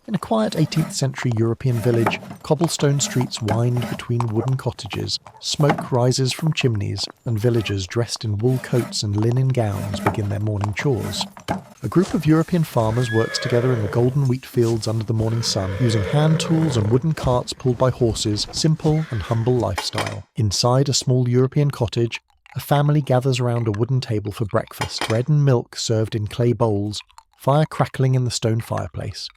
In a quiet 18th century European village, cobblestone streets wind between wooden cottages, smoke rises from chimneys, and villagers dressed in wool coats and linen gowns begin their morning chores. A group of European farmers works together in the golden wheat fields under the morning sun, using hand tools and wooden carts pulled by horses, simple and humble lifestyle. Inside a small European cottage, a family gathers around a wooden table for breakfast, bread and milk served in clay bowls, fire crackling in the stone fireplace.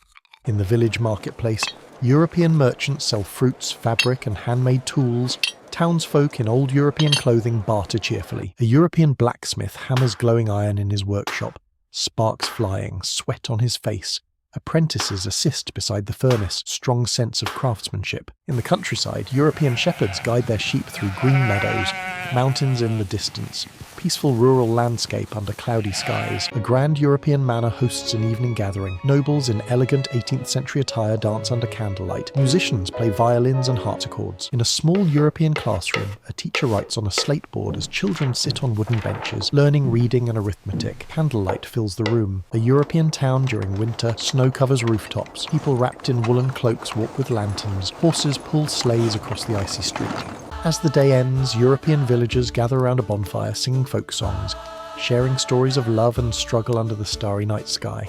In the village marketplace, European merchants sell fruits, fabric and handmade tools. Townsfolk in old European clothing barter cheerfully. A European blacksmith hammers glowing iron in his workshop, sparks flying, sweat on his face. Apprentices assist beside the furnace, strong sense of craftsmanship. In the countryside, European shepherds guide their sheep through green meadows, mountains in the distance, peaceful rural landscape under cloudy skies. A grand European manor hosts an evening gathering. Nobles in elegant 18th century attire dance under candlelight. Musicians play violins and harpsichords. In a small European classroom, a teacher writes on a slate board as children sit on wooden benches, learning reading and arithmetic. Candlelight fills the room. A European town during winter, snow covers rooftops. People wrapped in woolen cloaks walk with lanterns. Horses pull sleighs across the icy street. As the day ends, European villagers gather around a bonfire singing folk songs, sharing stories of love and struggle under the starry night sky.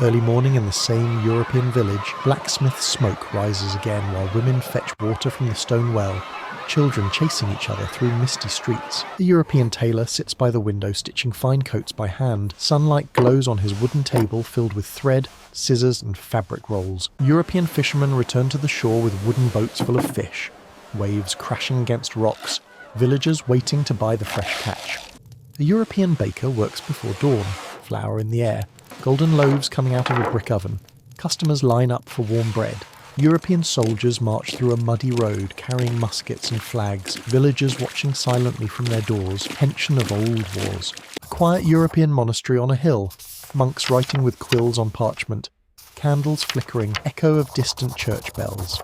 Early morning in the same European village, blacksmith smoke rises again while women fetch water from the stone well, children chasing each other through misty streets. The European tailor sits by the window stitching fine coats by hand. Sunlight glows on his wooden table filled with thread, scissors and fabric rolls. European fishermen return to the shore with wooden boats full of fish. Waves crashing against rocks, villagers waiting to buy the fresh catch. A European baker works before dawn, flour in the air, golden loaves coming out of a brick oven. Customers line up for warm bread. European soldiers march through a muddy road carrying muskets and flags, villagers watching silently from their doors, tension of old wars. A quiet European monastery on a hill, monks writing with quills on parchment, candles flickering, echo of distant church bells.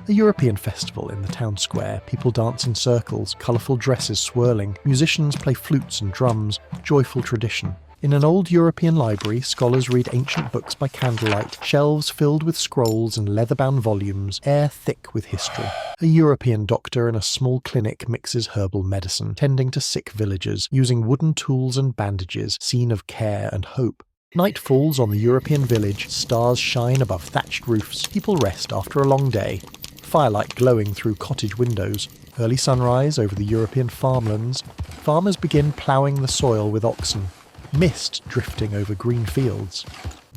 A European festival in the town square, people dance in circles, colourful dresses swirling, musicians play flutes and drums, joyful tradition. In an old European library, scholars read ancient books by candlelight, shelves filled with scrolls and leather-bound volumes, air thick with history. A European doctor in a small clinic mixes herbal medicine, tending to sick villagers, using wooden tools and bandages, scene of care and hope. Night falls on the European village, stars shine above thatched roofs, people rest after a long day. Firelight glowing through cottage windows. Early sunrise over the European farmlands. Farmers begin ploughing the soil with oxen. Mist drifting over green fields.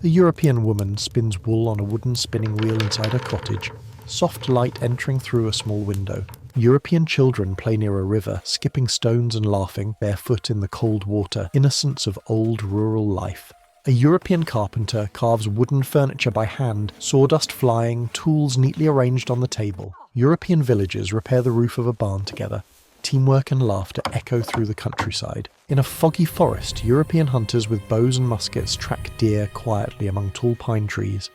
A European woman spins wool on a wooden spinning wheel inside her cottage. Soft light entering through a small window. European children play near a river, skipping stones and laughing, barefoot in the cold water. Innocence of old rural life. A European carpenter carves wooden furniture by hand, sawdust flying, tools neatly arranged on the table. European villagers repair the roof of a barn together. Teamwork and laughter echo through the countryside. In a foggy forest, European hunters with bows and muskets track deer quietly among tall pine trees.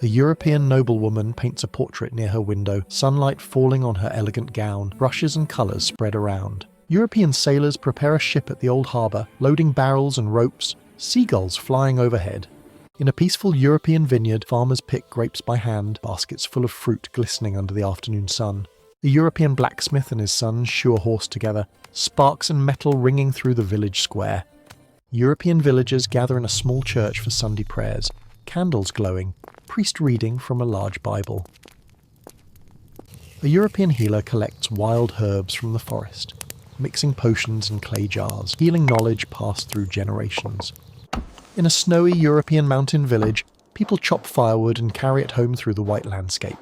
A European noblewoman paints a portrait near her window, sunlight falling on her elegant gown, brushes and colours spread around. European sailors prepare a ship at the old harbour, loading barrels and ropes, seagulls flying overhead. In a peaceful European vineyard, farmers pick grapes by hand, baskets full of fruit glistening under the afternoon sun. A European blacksmith and his son shoe a horse together, sparks and metal ringing through the village square. European villagers gather in a small church for Sunday prayers, candles glowing, priest reading from a large Bible. A European healer collects wild herbs from the forest, mixing potions in clay jars, healing knowledge passed through generations. In a snowy European mountain village, people chop firewood and carry it home through the white landscape.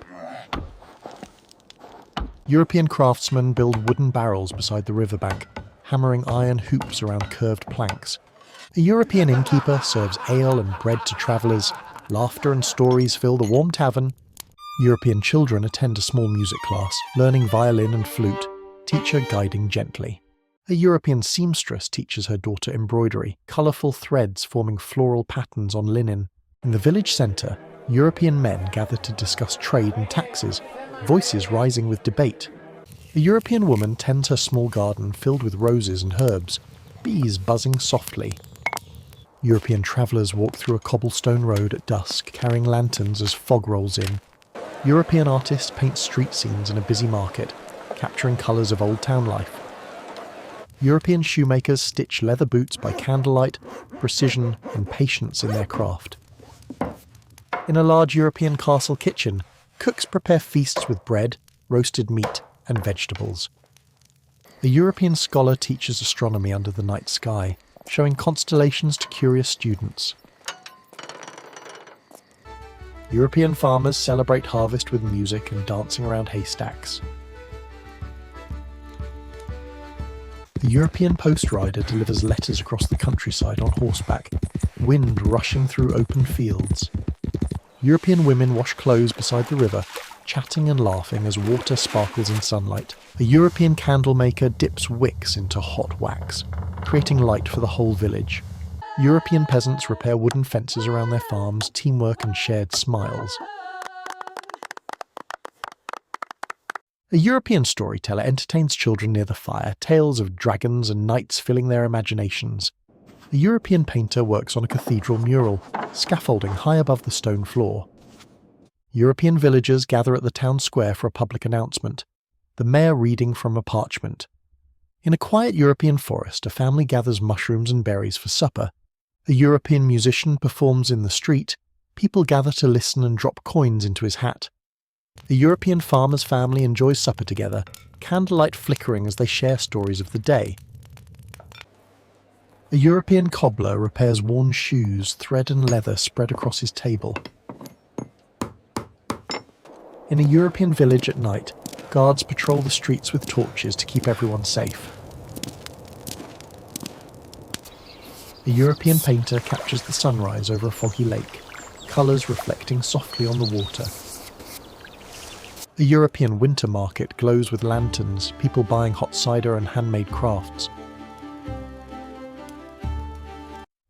European craftsmen build wooden barrels beside the riverbank, hammering iron hoops around curved planks. A European innkeeper serves ale and bread to travellers. Laughter and stories fill the warm tavern. European children attend a small music class, learning violin and flute, teacher guiding gently. A European seamstress teaches her daughter embroidery, colourful threads forming floral patterns on linen. In the village centre, European men gather to discuss trade and taxes, voices rising with debate. A European woman tends her small garden filled with roses and herbs, bees buzzing softly. European travellers walk through a cobblestone road at dusk, carrying lanterns as fog rolls in. European artists paint street scenes in a busy market, capturing colours of old town life. European shoemakers stitch leather boots by candlelight, precision and patience in their craft. In a large European castle kitchen, cooks prepare feasts with bread, roasted meat and vegetables. A European scholar teaches astronomy under the night sky, showing constellations to curious students. European farmers celebrate harvest with music and dancing around haystacks. The European post rider delivers letters across the countryside on horseback, wind rushing through open fields. European women wash clothes beside the river, chatting and laughing as water sparkles in sunlight. A European candle maker dips wicks into hot wax, creating light for the whole village. European peasants repair wooden fences around their farms, teamwork and shared smiles. A European storyteller entertains children near the fire, tales of dragons and knights filling their imaginations. A European painter works on a cathedral mural, scaffolding high above the stone floor. European villagers gather at the town square for a public announcement, the mayor reading from a parchment. In a quiet European forest, a family gathers mushrooms and berries for supper. A European musician performs in the street. People gather to listen and drop coins into his hat. A European farmer's family enjoys supper together, candlelight flickering as they share stories of the day. A European cobbler repairs worn shoes, thread and leather spread across his table. In a European village at night, guards patrol the streets with torches to keep everyone safe. A European painter captures the sunrise over a foggy lake, colours reflecting softly on the water. A European winter market glows with lanterns, people buying hot cider and handmade crafts.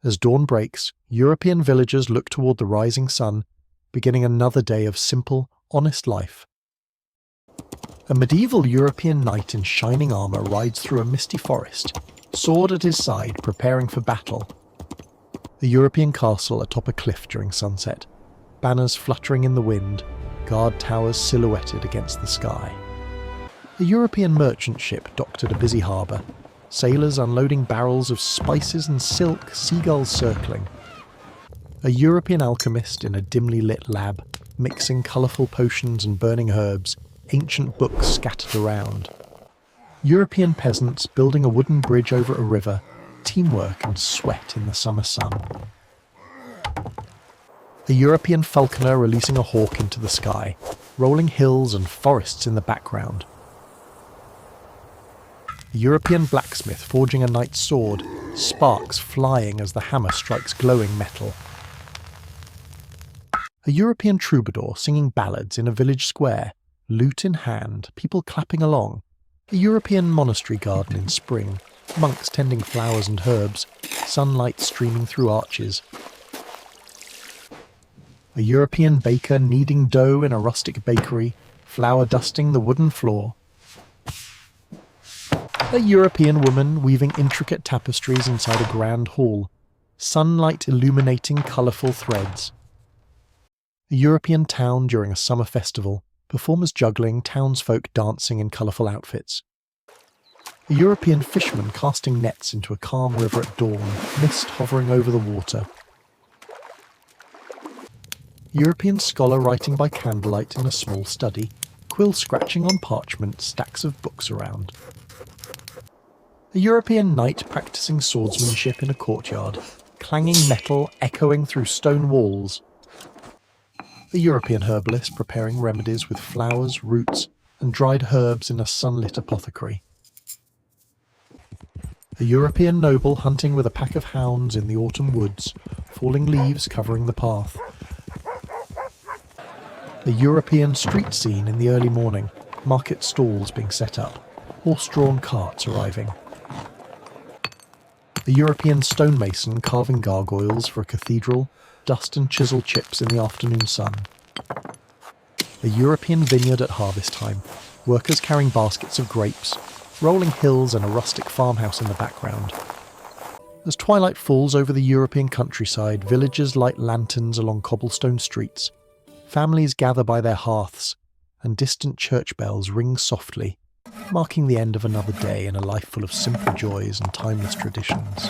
As dawn breaks, European villagers look toward the rising sun, beginning another day of simple, honest life. A medieval European knight in shining armour rides through a misty forest, sword at his side, preparing for battle. A European castle atop a cliff during sunset, banners fluttering in the wind, guard towers silhouetted against the sky. A European merchant ship docked at a busy harbour, sailors unloading barrels of spices and silk, seagulls circling. A European alchemist in a dimly lit lab, mixing colourful potions and burning herbs, ancient books scattered around. European peasants building a wooden bridge over a river, teamwork and sweat in the summer sun. A European falconer releasing a hawk into the sky, rolling hills and forests in the background. A European blacksmith forging a knight's sword, sparks flying as the hammer strikes glowing metal. A European troubadour singing ballads in a village square, lute in hand, people clapping along. A European monastery garden in spring, monks tending flowers and herbs, sunlight streaming through arches. A European baker kneading dough in a rustic bakery, flour dusting the wooden floor. A European woman weaving intricate tapestries inside a grand hall, sunlight illuminating colourful threads. A European town during a summer festival, performers juggling, townsfolk dancing in colourful outfits. A European fisherman casting nets into a calm river at dawn, mist hovering over the water. European scholar writing by candlelight in a small study, quill scratching on parchment, stacks of books around. A European knight practicing swordsmanship in a courtyard, clanging metal echoing through stone walls. A European herbalist preparing remedies with flowers, roots, and dried herbs in a sunlit apothecary. A European noble hunting with a pack of hounds in the autumn woods, falling leaves covering the path. A European street scene in the early morning, market stalls being set up, horse-drawn carts arriving. A European stonemason carving gargoyles for a cathedral, dust and chisel chips in the afternoon sun. A European vineyard at harvest time, workers carrying baskets of grapes, rolling hills and a rustic farmhouse in the background. As twilight falls over the European countryside, villagers light lanterns along cobblestone streets. Families gather by their hearths, and distant church bells ring softly, marking the end of another day in a life full of simple joys and timeless traditions.